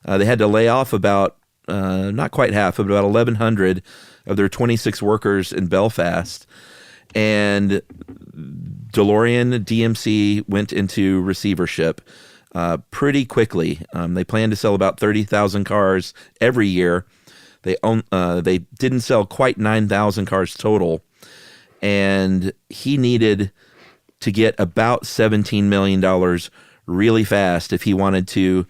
[SPEAKER 3] They had to lay off about, not quite half, but about 1,100 of their 26 workers in Belfast. And DeLorean DMC went into receivership pretty quickly. They planned to sell about 30,000 cars every year. They didn't sell quite 9,000 cars total, and he needed to get about $17 million really fast if he wanted to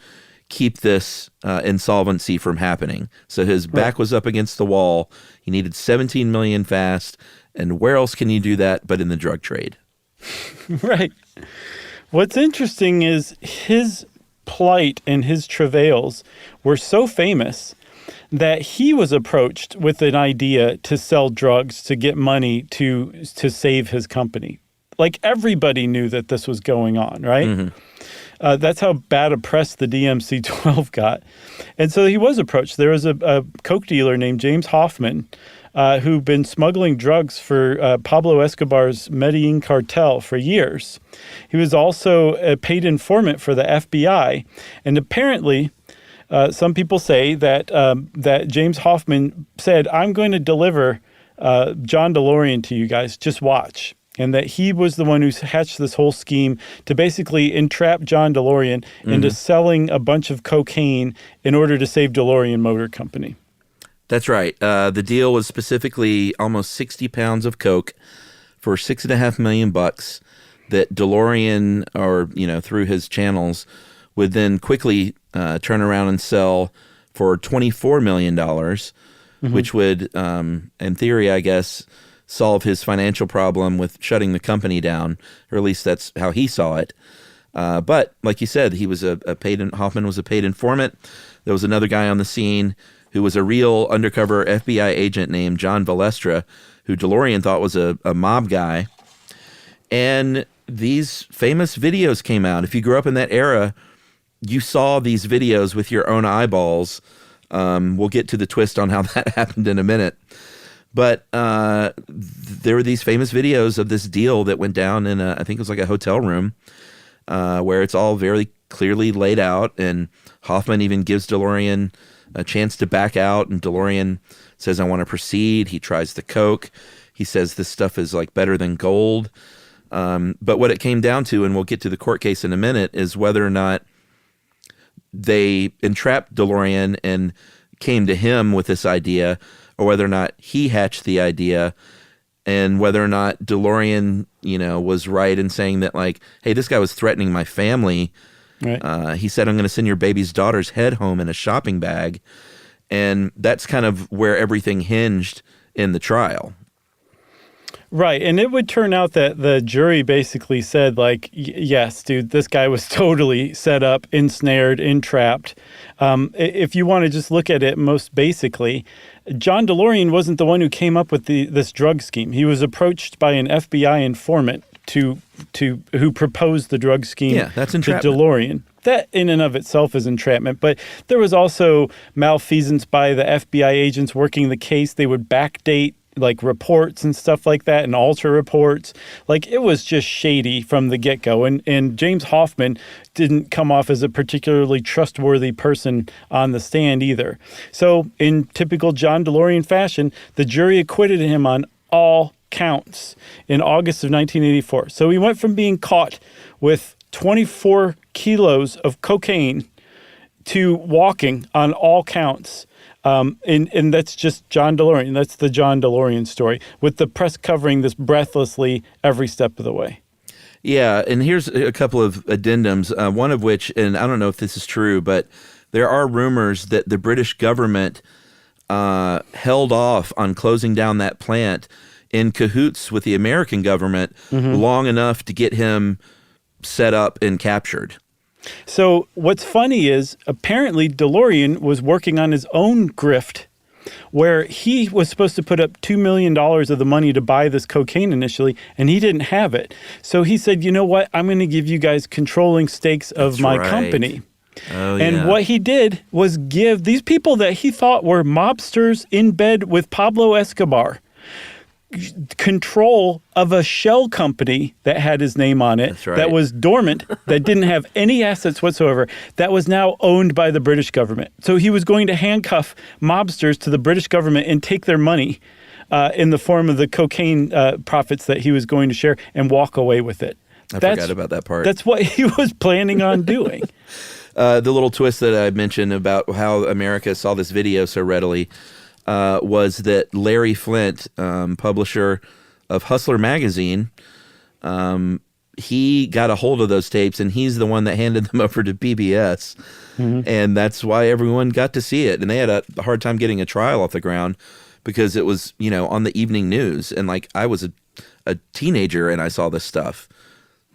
[SPEAKER 3] keep this insolvency from happening. So his back was up against the wall. He needed $17 million fast. And where else can you do that but in the drug trade?
[SPEAKER 2] Right. What's interesting is his plight and his travails were so famous that he was approached with an idea to sell drugs to get money to save his company. Like, everybody knew that this was going on, right? That's how bad a press the DMC-12 got. And so he was approached. There was a coke dealer named James Hoffman who'd been smuggling drugs for Pablo Escobar's Medellin cartel for years. He was also a paid informant for the FBI. And apparently, some people say that that James Hoffman said, I'm going to deliver John DeLorean to you guys, just watch. And that he was the one who hatched this whole scheme to basically entrap John DeLorean into selling a bunch of cocaine in order to save DeLorean Motor Company.
[SPEAKER 3] That's right. The deal was specifically almost 60 pounds of coke for $6.5 million that DeLorean, or, you know, through his channels, would then quickly turn around and sell for $24 million, which would, in theory, I guess, solve his financial problem with shutting the company down, or at least that's how he saw it. But like you said, he was Hoffman was a paid informant. There was another guy on the scene who was a real undercover FBI agent named John Valestra, who DeLorean thought was a mob guy. And these famous videos came out. If you grew up in that era, you saw these videos with your own eyeballs. We'll get to the twist on how that happened in a minute. But there were these famous videos of this deal that went down in I think it was like a hotel room, where it's all very clearly laid out. And Hoffman even gives DeLorean a chance to back out. And DeLorean says, I want to proceed. He tries the coke. He says this stuff is like better than gold. But what it came down to, and we'll get to the court case in a minute, is whether or not they entrapped DeLorean and came to him with this idea, or whether or not he hatched the idea, and whether or not DeLorean, you know, was right in saying that, like, hey, this guy was threatening my family
[SPEAKER 2] Right.
[SPEAKER 3] He said, I'm going to send your baby's daughter's head home in a shopping bag. And that's kind of where everything hinged in the trial.
[SPEAKER 2] Right. And it would turn out that the jury basically said, like, yes, dude, this guy was totally set up, ensnared, entrapped. If you want to just look at it most basically, John DeLorean wasn't the one who came up with this drug scheme. He was approached by an FBI informant who proposed the drug scheme
[SPEAKER 3] that's
[SPEAKER 2] to
[SPEAKER 3] entrapment.
[SPEAKER 2] DeLorean. That in and of itself is entrapment, but there was also malfeasance by the FBI agents working the case. They would backdate like reports and stuff like that and alter reports. Like it was just shady from the get-go. And James Hoffman didn't come off as a particularly trustworthy person on the stand either. So in typical John DeLorean fashion, the jury acquitted him on all counts in August of 1984. So he went from being caught with 24 kilos of cocaine to walking on all counts. And that's just John DeLorean. That's the John DeLorean story, with the press covering this breathlessly every step of the way.
[SPEAKER 3] Yeah, and here's a couple of addendums, one of which, and I don't know if this is true, but there are rumors that the British government held off on closing down that plant in cahoots with the American government long enough to get him set up and captured.
[SPEAKER 2] So what's funny is apparently DeLorean was working on his own grift where he was supposed to put up $2 million of the money to buy this cocaine initially, and he didn't have it. So he said, you know what? I'm going to give you guys controlling stakes of
[SPEAKER 3] That's
[SPEAKER 2] my
[SPEAKER 3] right.
[SPEAKER 2] company.
[SPEAKER 3] Oh,
[SPEAKER 2] And
[SPEAKER 3] yeah.
[SPEAKER 2] what he did was give these people that he thought were mobsters in bed with Pablo Escobar control of a shell company that had his name on it,
[SPEAKER 3] That's right.
[SPEAKER 2] that was dormant, that didn't have any assets whatsoever, that was now owned by the British government. So he was going to handcuff mobsters to the British government and take their money in the form of the cocaine profits that he was going to share and walk away with it.
[SPEAKER 3] I forgot about that part.
[SPEAKER 2] That's what he was planning on doing.
[SPEAKER 3] The little twist that I mentioned about how America saw this video so readily was that Larry Flint, publisher of Hustler magazine, he got a hold of those tapes, and he's the one that handed them over to PBS. And that's why everyone got to see it. And they had a hard time getting a trial off the ground because it was, on the evening news. And like I was a teenager and I saw this stuff.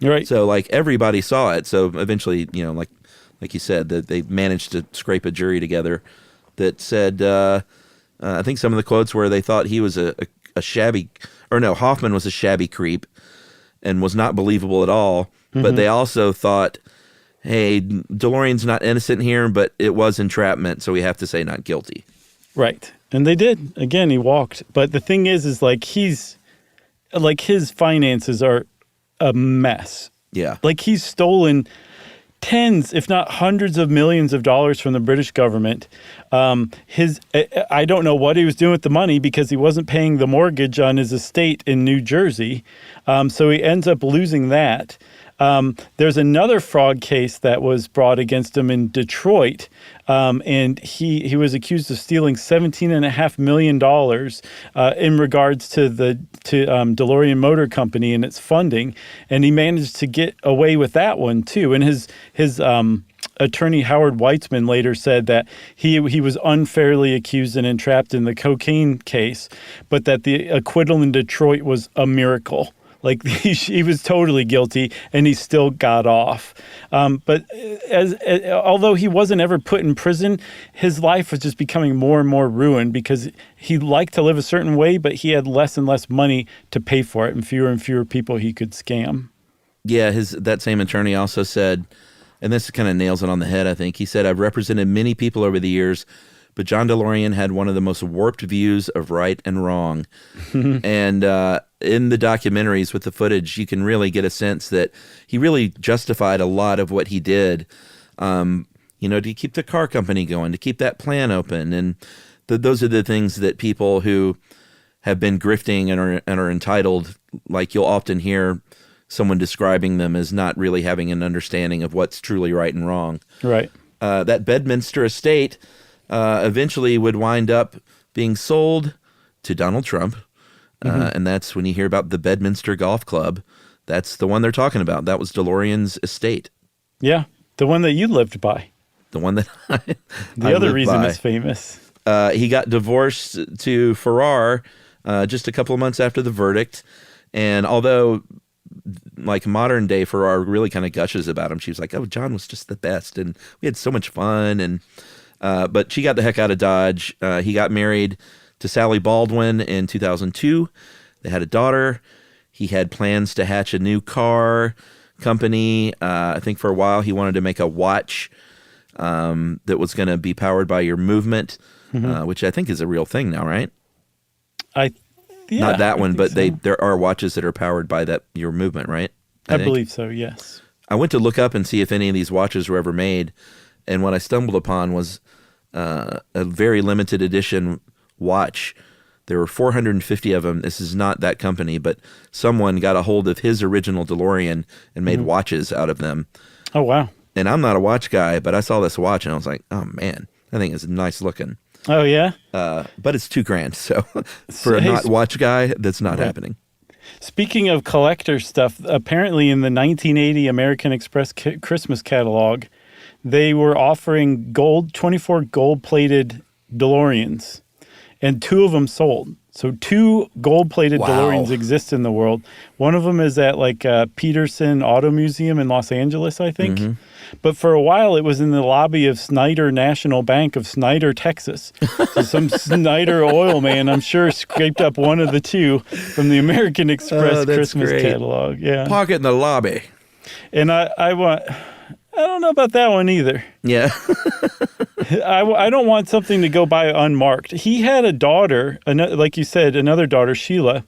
[SPEAKER 2] Right.
[SPEAKER 3] So like everybody saw it. So eventually, like you said, that they managed to scrape a jury together that said, I think some of the quotes were they thought he was a shabby, or no, Hoffman was a shabby creep and was not believable at all. But they also thought, hey, DeLorean's not innocent here, but it was entrapment, so we have to say not guilty.
[SPEAKER 2] Right. And they did. Again, he walked. But the thing is like his finances are a mess.
[SPEAKER 3] Yeah.
[SPEAKER 2] Like he's stolen tens, if not hundreds of millions of dollars from the British government. I don't know what he was doing with the money because he wasn't paying the mortgage on his estate in New Jersey. So he ends up losing that. There's another fraud case that was brought against him in Detroit. And he was accused of stealing $17.5 million in regards to DeLorean Motor Company and its funding, and he managed to get away with that one too. And his attorney Howard Weitzman later said that he was unfairly accused and entrapped in the cocaine case, but that the acquittal in Detroit was a miracle. Like he was totally guilty, and he still got off. But although he wasn't ever put in prison, his life was just becoming more and more ruined because he liked to live a certain way, but he had less and less money to pay for it, and fewer people he could scam.
[SPEAKER 3] Yeah, that same attorney also said, and this kind of nails it on the head, I think. He said, I've represented many people over the years, but John DeLorean had one of the most warped views of right and wrong. And in the documentaries with the footage, you can really get a sense that he really justified a lot of what he did, to keep the car company going, to keep that plant open. And those are the things that people who have been grifting and are entitled, like you'll often hear someone describing them as not really having an understanding of what's truly right and wrong.
[SPEAKER 2] Right.
[SPEAKER 3] That Bedminster estate eventually would wind up being sold to Donald Trump. And that's when you hear about the Bedminster Golf Club. That's the one they're talking about. That was DeLorean's estate.
[SPEAKER 2] Yeah. The one that you lived by.
[SPEAKER 3] The one that
[SPEAKER 2] The other reason it's famous.
[SPEAKER 3] He got divorced to Farrar just a couple of months after the verdict. And although, like, modern day Farrar really kind of gushes about him, she was like, oh, John was just the best. And we had so much fun. And but she got the heck out of Dodge. He got married to Sally Baldwin in 2002. They had a daughter. He had plans to hatch a new car company. I think for a while he wanted to make a watch that was going to be powered by your movement, which I think is a real thing now, right? Not that one, but so. There are watches that are powered by your movement, right?
[SPEAKER 2] I believe so, yes.
[SPEAKER 3] I went to look up and see if any of these watches were ever made, and what I stumbled upon was a very limited edition watch. There were 450 of them. This is not that company, but someone got a hold of his original DeLorean and made watches out of them.
[SPEAKER 2] Oh, wow.
[SPEAKER 3] And I'm not a watch guy, but I saw this watch and I was like, oh, man, I think it's nice looking.
[SPEAKER 2] Oh, yeah?
[SPEAKER 3] But it's $2,000. So for a not watch guy, that's not happening.
[SPEAKER 2] Speaking of collector stuff, apparently in the 1980 American Express Christmas catalog, they were offering 24 gold-plated DeLoreans, and 2 of them sold. So 2 gold-plated DeLoreans exist in the world. One of them is at like Peterson Auto Museum in Los Angeles, I think. But for a while, it was in the lobby of Snyder National Bank of Snyder, Texas. So some Snyder oil man, I'm sure, scraped up one of the 2 from the American Express Christmas catalog. Yeah,
[SPEAKER 3] pocket in the lobby.
[SPEAKER 2] And I don't know about that one either.
[SPEAKER 3] Yeah.
[SPEAKER 2] I don't want something to go by unmarked. He had a daughter, like you said, another daughter, Sheila.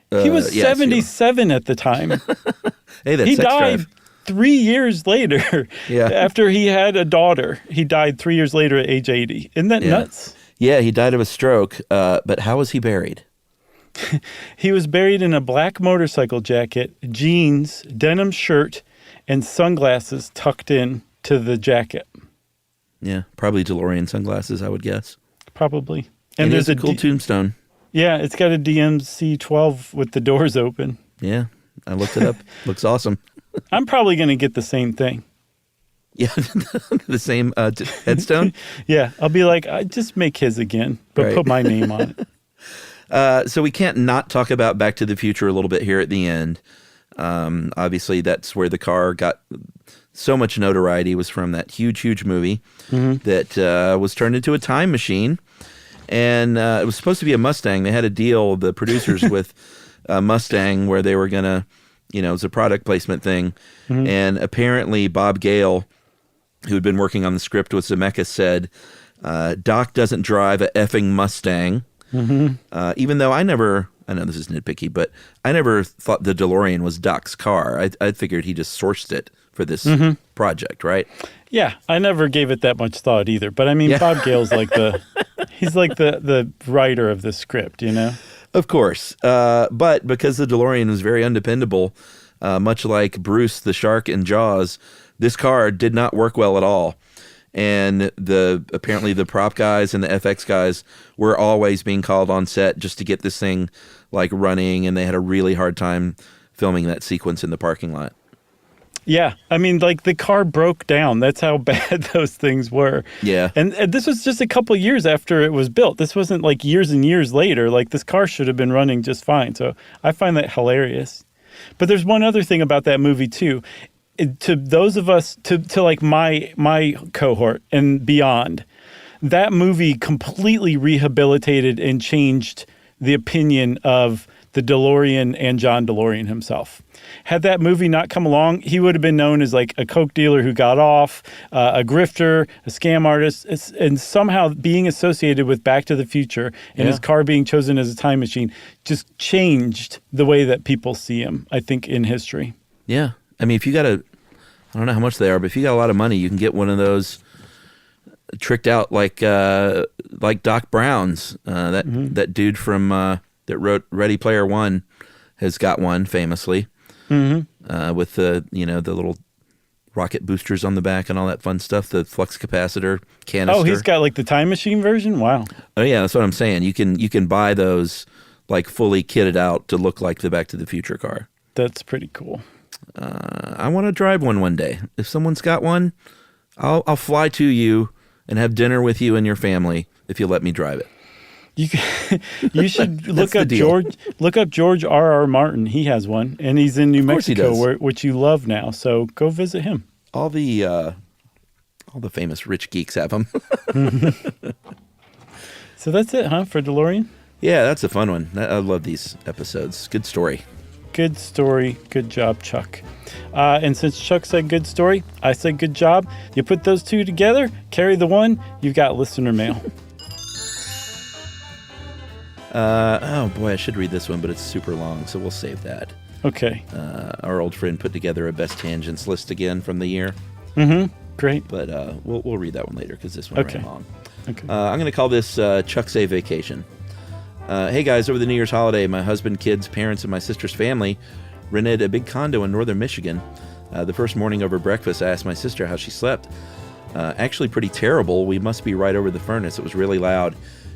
[SPEAKER 2] He was 77 at the time.
[SPEAKER 3] Hey, that's
[SPEAKER 2] he
[SPEAKER 3] sex
[SPEAKER 2] died
[SPEAKER 3] drive.
[SPEAKER 2] 3 years later. After he had a daughter. He died 3 years later at age 80. Isn't that nuts?
[SPEAKER 3] Yeah, he died of a stroke. But how was he buried?
[SPEAKER 2] He was buried in a black motorcycle jacket, jeans, denim shirt, and sunglasses tucked in to the jacket.
[SPEAKER 3] Yeah, probably DeLorean sunglasses, I would guess.
[SPEAKER 2] Probably.
[SPEAKER 3] And there's a cool tombstone.
[SPEAKER 2] Yeah, it's got a DMC-12 with the doors open.
[SPEAKER 3] Yeah, I looked it up. Looks awesome.
[SPEAKER 2] I'm probably going to get the same thing.
[SPEAKER 3] Yeah, the same headstone?
[SPEAKER 2] Yeah, I'll be like, I just make his again, but put my name on
[SPEAKER 3] it. So we can't not talk about Back to the Future a little bit here at the end. Obviously, that's where the car got so much notoriety, was from that huge movie that was turned into a time machine. And it was supposed to be a Mustang. They had a deal, the producers, with Mustang, where they were going to, it was a product placement thing. And apparently Bob Gale, who had been working on the script with Zemeckis, said, Doc doesn't drive a effing Mustang. Even though I know this is nitpicky, but I never thought the DeLorean was Doc's car. I figured he just sourced it for this project, right? Yeah,
[SPEAKER 2] I never gave it that much thought either. But I mean, Bob Gale's like he's like the writer of the script,
[SPEAKER 3] Of course. But because the DeLorean was very undependable, much like Bruce the shark in Jaws, this car did not work well at all. And apparently the prop guys and the FX guys were always being called on set just to get this thing like running, and they had a really hard time filming that sequence in the parking lot.
[SPEAKER 2] Yeah, I mean, like the car broke down. That's how bad those things were.
[SPEAKER 3] Yeah.
[SPEAKER 2] And this was just a couple years after it was built. This wasn't like years and years later. Like this car should have been running just fine. So I find that hilarious. But there's one other thing about that movie too. To those of us, to like my cohort and beyond, that movie completely rehabilitated and changed the opinion of the DeLorean and John DeLorean himself. Had that movie not come along, he would have been known as like a coke dealer who got off, a grifter, a scam artist, and somehow being associated with Back to the Future and his car being chosen as a time machine just changed the way that people see him, I think, in history.
[SPEAKER 3] Yeah. I mean, if you got I don't know how much they are, but if you got a lot of money, you can get one of those tricked out like Doc Brown's. That dude from that wrote Ready Player One has got one famously with the the little rocket boosters on the back and all that fun stuff. The flux capacitor canister.
[SPEAKER 2] Oh, he's got like the time machine version. Wow.
[SPEAKER 3] Oh yeah, that's what I'm saying. You can buy those like fully kitted out to look like the Back to the Future car.
[SPEAKER 2] That's pretty cool.
[SPEAKER 3] I want to drive one day. If someone's got one, I'll fly to you and have dinner with you and your family if you let me drive it.
[SPEAKER 2] You should look up George R.R. Martin. He has one, and he's in New Mexico, which you love now. So go visit him.
[SPEAKER 3] All the famous rich geeks have them.
[SPEAKER 2] So that's it, huh, for DeLorean?
[SPEAKER 3] Yeah, that's a fun one. I love these episodes. Good story.
[SPEAKER 2] Good story. Good job, Chuck. And since Chuck said good story, I said good job. You put those two together, carry the one, you've got listener mail.
[SPEAKER 3] Oh boy, I should read this one, but it's super long, so we'll save that.
[SPEAKER 2] Okay.
[SPEAKER 3] Our old friend put together a best tangents list again from the year.
[SPEAKER 2] Mm-hmm. Great.
[SPEAKER 3] But we'll read that one later because this one ran long.
[SPEAKER 2] Okay.
[SPEAKER 3] I'm going to call this Chuck Say Vacation. Hey guys, over the New Year's holiday, my husband, kids, parents, and my sister's family rented a big condo in northern Michigan. The first morning over breakfast, I asked my sister how she slept. Actually pretty terrible. We must be right over the furnace. It was really loud.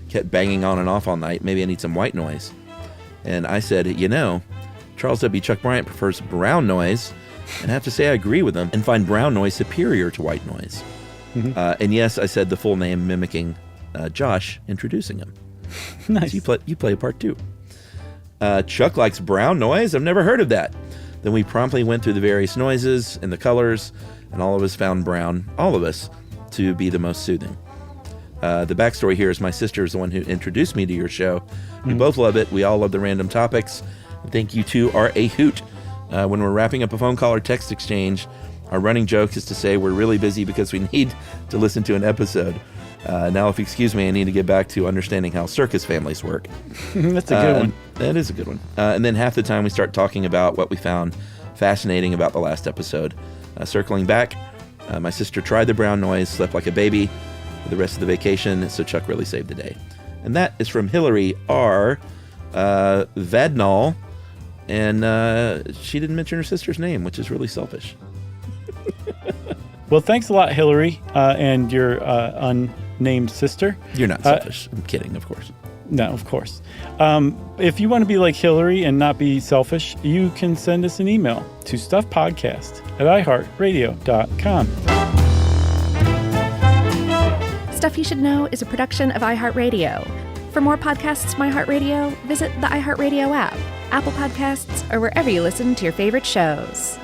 [SPEAKER 3] Kept banging on and off all night. Maybe I need some white noise. And I said, Charles W. Chuck Bryant prefers brown noise. And I have to say I agree with him and find brown noise superior to white noise. Mm-hmm. And yes, I said the full name, mimicking Josh introducing him.
[SPEAKER 2] Nice.
[SPEAKER 3] So you play a part too. Chuck likes brown noise? I've never heard of that. Then we promptly went through the various noises and the colors, and all of us found brown, all of us, to be the most soothing. The backstory here is my sister is the one who introduced me to your show. We both love it. We all love the random topics. I think you two are a hoot. When we're wrapping up a phone call or text exchange, our running joke is to say we're really busy because we need to listen to an episode. Now, if you excuse me, I need to get back to understanding how circus families work.
[SPEAKER 2] That's a good one.
[SPEAKER 3] That is a good one. And then half the time we start talking about what we found fascinating about the last episode. Circling back, my sister tried the brown noise, slept like a baby for the rest of the vacation, so Chuck really saved the day. And that is from Hillary R. Vadnal, and she didn't mention her sister's name, which is really selfish.
[SPEAKER 2] Well, thanks a lot, Hillary, and your unnamed sister.
[SPEAKER 3] You're not selfish. I'm kidding, of course.
[SPEAKER 2] No, of course. If you want to be like Hillary and not be selfish, you can send us an email to stuffpodcast@iheartradio.com.
[SPEAKER 1] Stuff You Should Know is a production of iHeartRadio. For more podcasts from iHeartRadio, visit the iHeartRadio app, Apple Podcasts, or wherever you listen to your favorite shows.